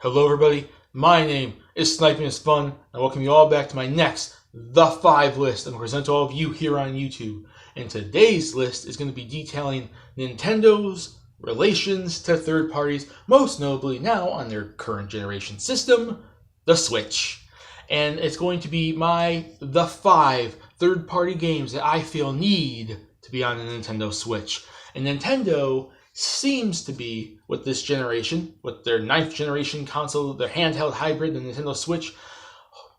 Hello everybody, my name is Sniping is Fun, and I welcome you all back to my next The 5 list I'm going to present to all of you here on YouTube. And today's list is going to be detailing Nintendo's relations to third parties, most notably now on their current generation system, the Switch. And it's going to be the 5 third-party games that I feel need to be on the Nintendo Switch. And Nintendo seems to be, with this generation, with their 9th generation console, their handheld hybrid, the Nintendo Switch,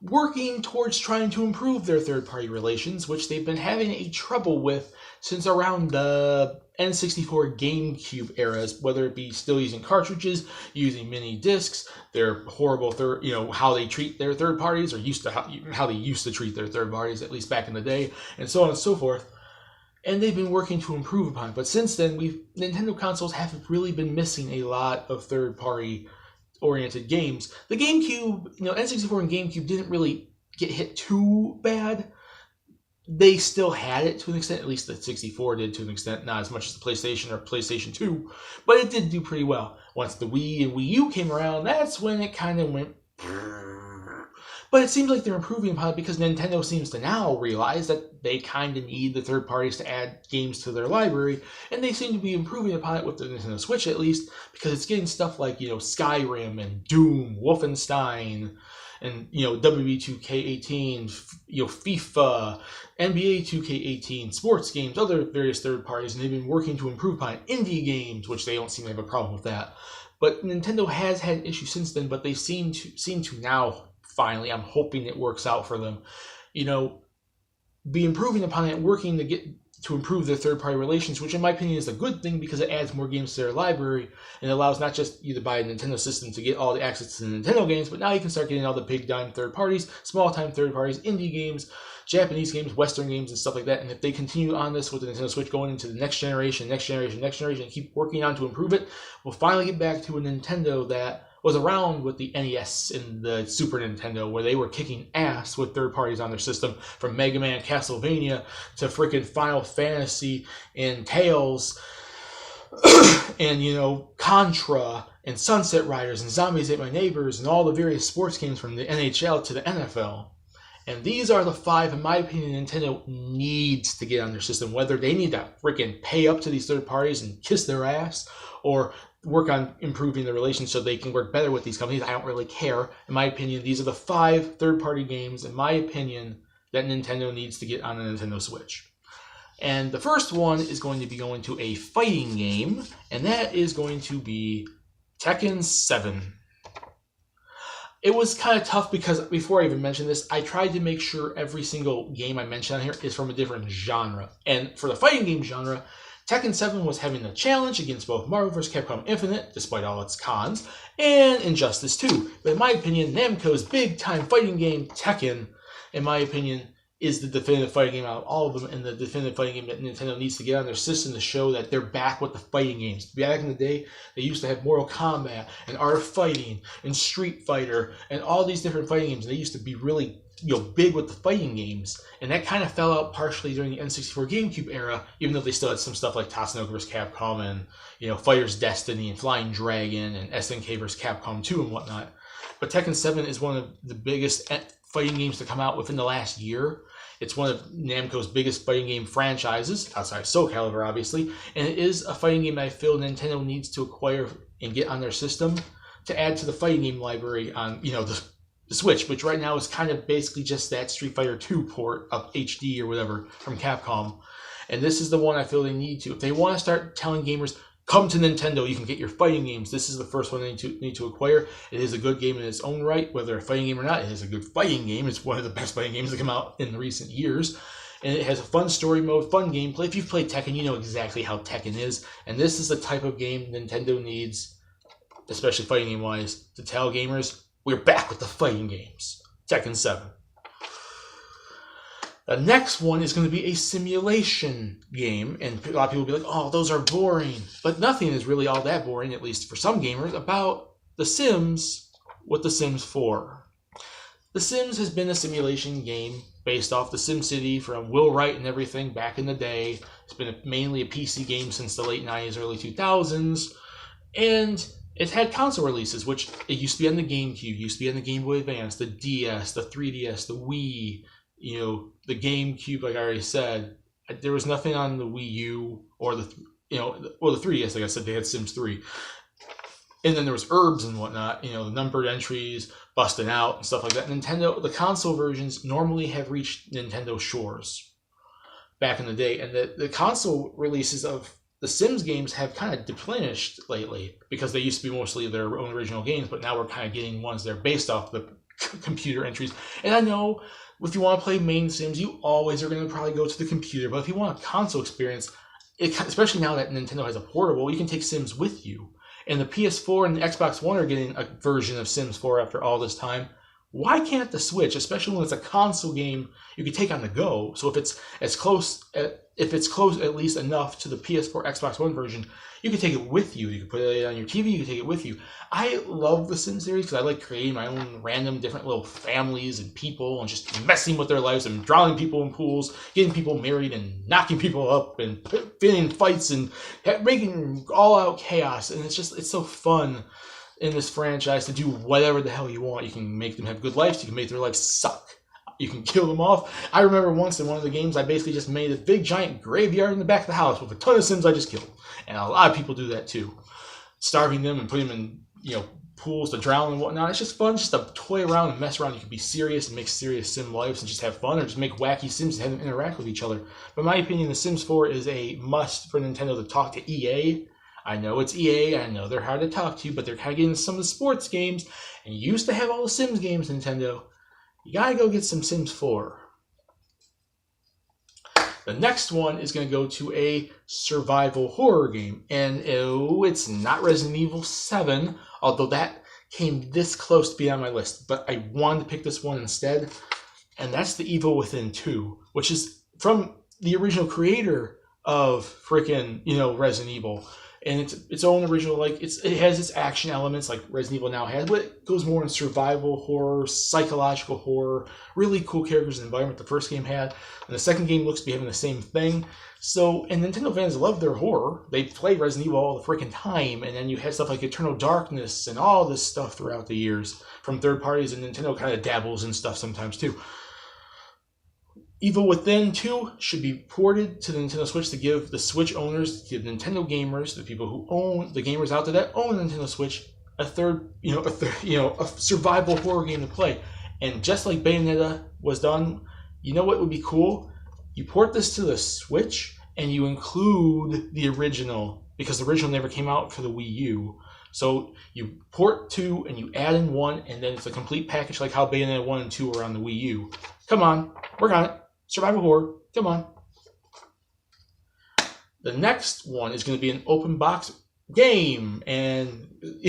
working towards trying to improve their third-party relations, which they've been having a trouble with since around the N64 GameCube eras, whether it be still using cartridges, using mini discs, their horrible how they treat their third parties, or how they used to treat their third parties, at least back in the day, and so on and so forth. And they've been working to improve upon it. But since then, Nintendo consoles haven't really been missing a lot of third-party oriented games. The GameCube, N64 and GameCube didn't really get hit too bad. They still had it to an extent, at least the 64 did to an extent, not as much as the PlayStation or PlayStation 2, but it did do pretty well. Once the Wii and Wii U came around, that's when it kind of went. But it seems like they're improving upon it because Nintendo seems to now realize that they kind of need the third parties to add games to their library, and they seem to be improving upon it with the Nintendo Switch at least, because it's getting stuff like, Skyrim and Doom, Wolfenstein, and, WB 2K18, FIFA, NBA 2K18, sports games, other various third parties, and they've been working to improve upon it. Indie games, which they don't seem to have a problem with that. But Nintendo has had issues since then, but they seem to now, finally, I'm hoping it works out for them, be improving upon it, working to improve their third-party relations, which in my opinion is a good thing because it adds more games to their library and allows not just you to buy a Nintendo system to get all the access to the Nintendo games, but now you can start getting all the big-time third parties, small-time third parties, indie games, Japanese games, Western games, and stuff like that. And if they continue on this with the Nintendo Switch going into the next generation, and keep working on to improve it, we'll finally get back to a Nintendo that was around with the NES and the Super Nintendo, where they were kicking ass with third parties on their system, from Mega Man, Castlevania, to freaking Final Fantasy, and Tales, and, Contra, and Sunset Riders, and Zombies Ate My Neighbors, and all the various sports games from the NHL to the NFL. And these are the 5, in my opinion, Nintendo needs to get on their system, whether they need to freaking pay up to these third parties and kiss their ass, or work on improving the relations so they can work better with these companies. I don't really care. In my opinion, these are the 5 third-party games, in my opinion, that Nintendo needs to get on the Nintendo Switch. And the first one is going to be going to a fighting game, and that is going to be Tekken 7. It was kind of tough because before I even mentioned this, I tried to make sure every single game I mentioned on here is from a different genre. And for the fighting game genre, Tekken 7 was having a challenge against both Marvel vs. Capcom Infinite, despite all its cons, and Injustice 2. But in my opinion, Namco's big-time fighting game, Tekken, in my opinion, is the definitive fighting game out of all of them, and the definitive fighting game that Nintendo needs to get on their system to show that they're back with the fighting games. Back in the day, they used to have Mortal Kombat, and Art of Fighting, and Street Fighter, and all these different fighting games. They used to be really big with the fighting games, and that kind of fell out partially during the N64 GameCube era, even though they still had some stuff like Tatsunoko vs. Capcom and Fighter's Destiny and Flying Dragon and SNK vs. Capcom 2 and whatnot. But Tekken 7 is one of the biggest fighting games to come out within the last year. It's one of Namco's biggest fighting game franchises, outside of Soul Calibur, obviously, and it is a fighting game I feel Nintendo needs to acquire and get on their system to add to the fighting game library on, the Switch, which right now is kind of basically just that Street Fighter 2 port of HD or whatever from Capcom. And this is the one I feel they need to. If they want to start telling gamers, come to Nintendo, you can get your fighting games, this is the first one they need to acquire. It is a good game in its own right, whether a fighting game or not. It is a good fighting game. It's one of the best fighting games that come out in recent years. And it has a fun story mode, fun gameplay. If you've played Tekken, you know exactly how Tekken is. And this is the type of game Nintendo needs, especially fighting game-wise, to tell gamers, we're back with the fighting games. Tekken 7. The next one is going to be a simulation game, and a lot of people will be like, oh, those are boring. But nothing is really all that boring, at least for some gamers, about The Sims with The Sims 4. The Sims has been a simulation game based off the SimCity from Will Wright and everything back in the day. It's been mainly a PC game since the late 90s, early 2000s. And It had console releases, which it used to be on the GameCube, used to be on the Game Boy Advance, the DS, the 3DS, the Wii, the GameCube, like I already said. There was nothing on the Wii U or the 3DS, like I said, they had Sims 3. And then there was herbs and whatnot, the numbered entries, busting out and stuff like that. Nintendo, the console versions normally have reached Nintendo shores back in the day. And the console releases of the Sims games have kind of diminished lately because they used to be mostly their own original games, but now we're kind of getting ones that are based off the computer entries. And I know if you want to play main Sims, you always are going to probably go to the computer, but if you want a console experience, especially now that Nintendo has a portable, you can take Sims with you. And the PS4 and the Xbox One are getting a version of Sims 4 after all this time. Why can't the Switch, especially when it's a console game you can take on the go? So if it's close at least enough to the PS4 Xbox One version, you can take it with you. You can put it on your TV, you can take it with you. I love the Sims series because I like creating my own random different little families and people and just messing with their lives and drowning people in pools, getting people married and knocking people up and getting fights and making all out chaos. And it's so fun in this franchise to do whatever the hell you want. You can make them have good lives. You can make their lives suck. You can kill them off. I remember once in one of the games, I basically just made a big giant graveyard in the back of the house with a ton of Sims I just killed. And a lot of people do that too. Starving them and putting them in, pools to drown and whatnot. It's just fun just to toy around and mess around. You can be serious and make serious Sim lives and just have fun, or just make wacky Sims and have them interact with each other. But in my opinion, The Sims 4 is a must for Nintendo to talk to EA. I know it's EA, I know they're hard to talk to, but they're kind of getting some of the sports games, and you used to have all the Sims games, Nintendo. You gotta go get some Sims 4. The next one is going to go to a survival horror game, and it's not Resident Evil 7, although that came this close to being on my list, but I wanted to pick this one instead, and that's The Evil Within 2, which is from the original creator of freaking, Resident Evil. And it's its own original, it has its action elements like Resident Evil now has, but it goes more in survival horror, psychological horror, really cool characters and environment the first game had. And the second game looks to be having the same thing. So, and Nintendo fans love their horror. They play Resident Evil all the freaking time, and then you had stuff like Eternal Darkness and all this stuff throughout the years from third parties, and Nintendo kind of dabbles in stuff sometimes too. Evil Within 2 should be ported to the Nintendo Switch to give the Switch owners, to give Nintendo gamers, the people who own, the gamers out there that own a Nintendo Switch, a survival horror game to play. And just like Bayonetta was done, you know what would be cool? You port this to the Switch and you include the original, because the original never came out for the Wii U. So you port 2 and you add in 1, and then it's a complete package like how Bayonetta 1 and 2 were on the Wii U. Come on, work on it. Survival horror, come on. The next one is going to be an open box game, and and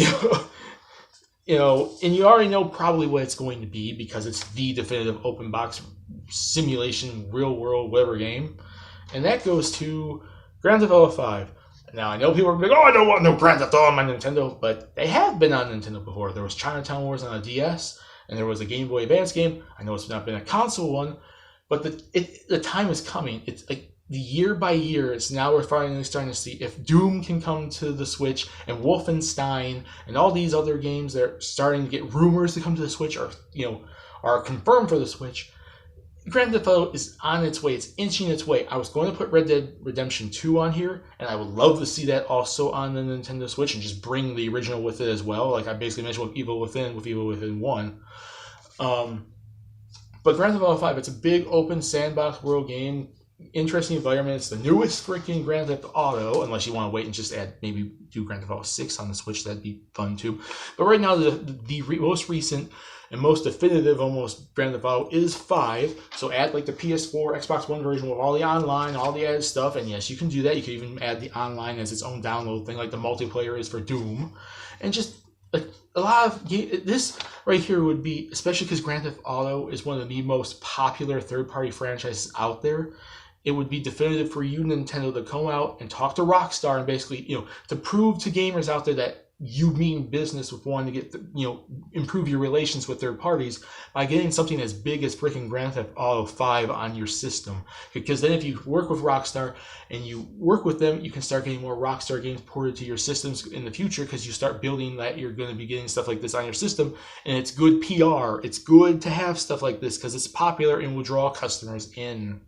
you already know probably what it's going to be because it's the definitive open box simulation, real world, whatever game, and that goes to Grand Theft Auto 5. Now I know people are like, "Oh, I don't want no Grand Theft Auto on my Nintendo," but they have been on Nintendo before. There was Chinatown Wars on a DS, and there was a Game Boy Advance game. I know it's not been a console one. But the time is coming. It's like the year by year. It's now we're finally starting to see if Doom can come to the Switch, and Wolfenstein and all these other games that are starting to get rumors to come to the Switch are confirmed for the Switch. Grand Theft Auto is on its way. It's inching its way. I was going to put Red Dead Redemption 2 on here, and I would love to see that also on the Nintendo Switch and just bring the original with it as well. Like I basically mentioned with Evil Within 1. But Grand Theft Auto 5, it's a big open sandbox world game, interesting environment. It's the newest freaking Grand Theft Auto, unless you want to wait and just maybe do Grand Theft Auto 6 on the Switch. That'd be fun too. But right now, the most recent and most definitive almost Grand Theft Auto is 5. So add like the PS4, Xbox One version with all the online, all the added stuff. And yes, you can do that. You can even add the online as its own download thing, like the multiplayer is for Doom. And just a lot of this right here would be, especially because Grand Theft Auto is one of the most popular third-party franchises out there, it would be definitive for you, Nintendo, to come out and talk to Rockstar and basically, to prove to gamers out there that you mean business with wanting to get, improve your relations with third parties by getting something as big as freaking Grand Theft Auto 5 on your system. Because then if you work with Rockstar and you work with them, you can start getting more Rockstar games ported to your systems in the future, because you start building that you're going to be getting stuff like this on your system, and it's good PR. It's good to have stuff like this because it's popular and will draw customers in.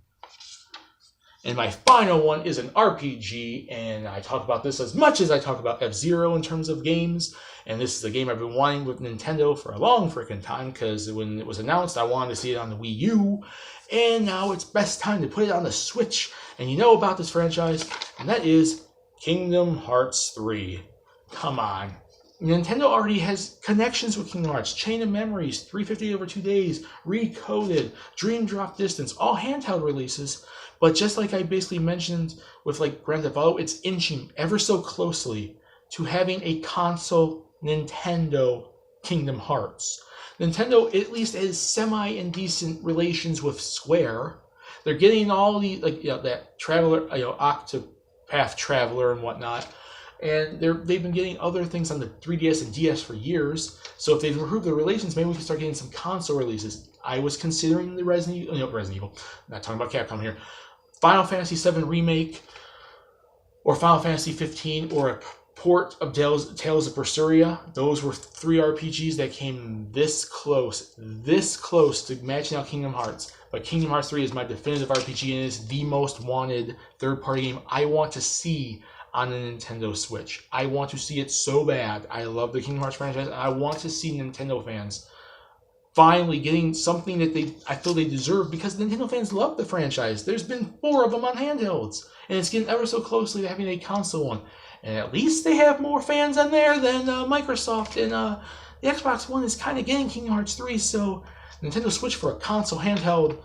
And my final one is an RPG, and I talk about this as much as I talk about F-Zero in terms of games. And this is a game I've been wanting with Nintendo for a long freaking time, because when it was announced, I wanted to see it on the Wii U. And now it's best time to put it on the Switch. And you know about this franchise, and that is Kingdom Hearts 3. Come on. Nintendo already has connections with Kingdom Hearts. Chain of Memories, 350 over 2 days, Recoded, Dream Drop Distance, all handheld releases. But just like I basically mentioned with like Grand Theft Auto, it's inching ever so closely to having a console Nintendo Kingdom Hearts. Nintendo at least has semi-indecent relations with Square. They're getting all the, that Traveler, Octopath Traveler and whatnot. And they've been getting other things on the 3DS and DS for years. So if they've improved their relations, maybe we can start getting some console releases. I was considering the Resident Evil, not talking about Capcom here, Final Fantasy VII Remake, or Final Fantasy 15, or a port of Tales of Berseria. Those were 3 RPGs that came this close to matching out Kingdom Hearts. But Kingdom Hearts 3 is my definitive RPG, and is the most wanted third-party game I want to see on the Nintendo Switch. I want to see it so bad. I love the Kingdom Hearts franchise. I want to see Nintendo fans finally getting something that I feel they deserve, because Nintendo fans love the franchise. There's been 4 of them on handhelds, and it's getting ever so closely to having a console one. And at least they have more fans on there than Microsoft, and the Xbox One is kind of getting Kingdom Hearts 3, so Nintendo Switch for a console handheld,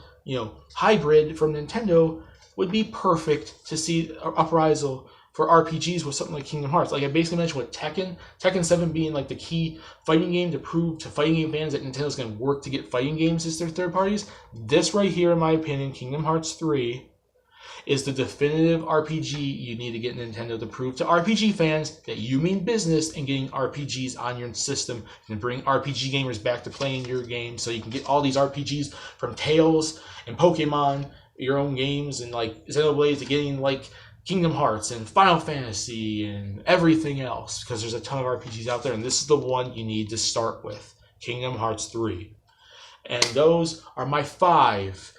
hybrid from Nintendo would be perfect to see Uprisal for RPGs with something like Kingdom Hearts. Like I basically mentioned with Tekken 7 being like the key fighting game to prove to fighting game fans that Nintendo's going to work to get fighting games as their third parties. This right here, in my opinion, Kingdom Hearts 3, is the definitive RPG you need to get Nintendo to prove to RPG fans that you mean business in getting RPGs on your system, and bring RPG gamers back to playing your game, so you can get all these RPGs from Tales and Pokemon, your own games, and like Xenoblade, to getting like Kingdom Hearts and Final Fantasy and everything else, because there's a ton of RPGs out there, and this is the one you need to start with, Kingdom Hearts 3. And those are my 5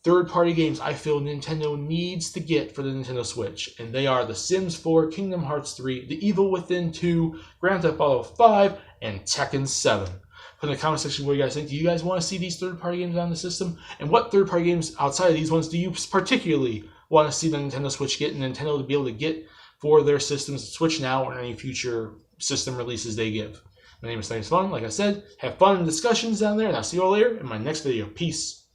third-party games I feel Nintendo needs to get for the Nintendo Switch, and they are The Sims 4, Kingdom Hearts 3, The Evil Within 2, Grand Theft Auto 5, and Tekken 7. Put in the comment section what you guys think. Do you guys want to see these third-party games on the system? And what third-party games outside of these ones do you particularly want to see the Nintendo Switch get, and Nintendo to be able to get for their systems, Switch now or any future system releases they give? My name is Thanks Fun. Like I said, have fun and discussions down there, and I'll see you all later in my next video. Peace.